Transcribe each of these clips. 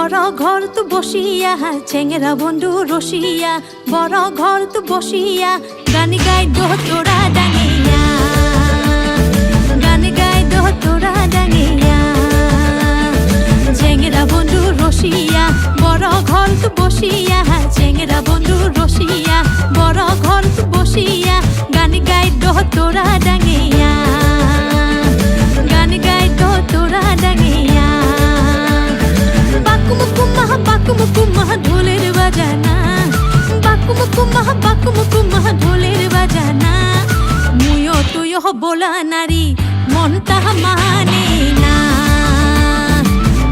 বড় ঘর তো বসিয়া চেঙ্গেরা বন্ধু রসিয়া বড় ঘর তো বসিয়া গান গাই দো তোরা ডাঙিয়া গান গাই দো তোরা ডাঙিয়া চেঙ্গেরা বন্ধু রসিয়া বড় ঘর তো বসিয়া চেঙ্গেরা বন্ধু রসিয়া বড় ঘর তো বসিয়া গান গাই দো তোরা ডাঙিয়া গান গাই দো তোরা ডাঙিয়া বাকুমুকুমা ঢোলের বাজানা বাকুমুকুমা ঢোলের বাজানা মুয়ো তুয়ো বোলা নারী মন তাহা মানে না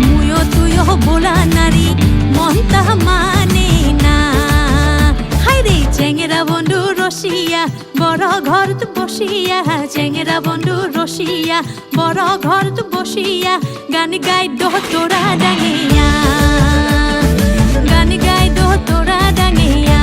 মুয়ো তুয়ো বোলা নারী মন তাহা মানে না হাইরে চেঙ্গেরা বন্ধু রসিয়া বড় ঘর তো বসিয়া চেঙ্গেরা বন্ধু রসিয়া বড় ঘর তো বসিয়া গান গাই দো তোরা ডাঙিয়া গান গাই দো তোরা ডাঙিয়া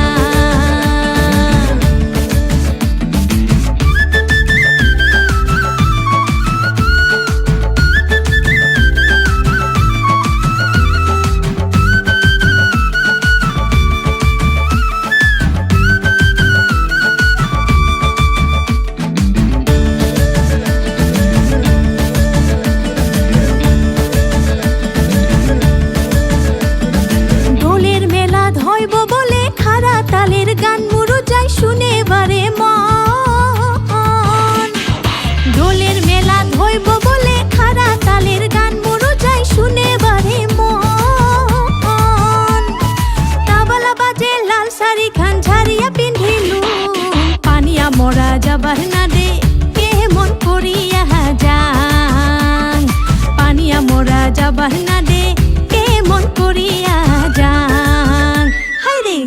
তালের গান মুরু যাই শুনে বারে মন ঢোলের মেলা ধইব বলে খারা তালের গান মুরু যাই শুনে বারে মন তাবলা বাজে লাল শাড়ি খান ঝাড়িয়া পিন্ধিলু পানিয়া মরা যাবার না দে কে মন করিয়া যান পানিয়া মরা যাবার না দে কে মন করিয়া যান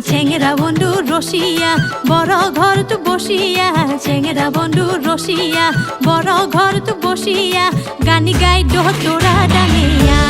চেঙ্গেরা বন্ধু রসিয়া বড় ঘর তো বসিয়া চেঙ্গেরা বন্ধু রসিয়া বড় ঘর তো বসিয়া গান গাই দো তোরা ডাঙিয়া।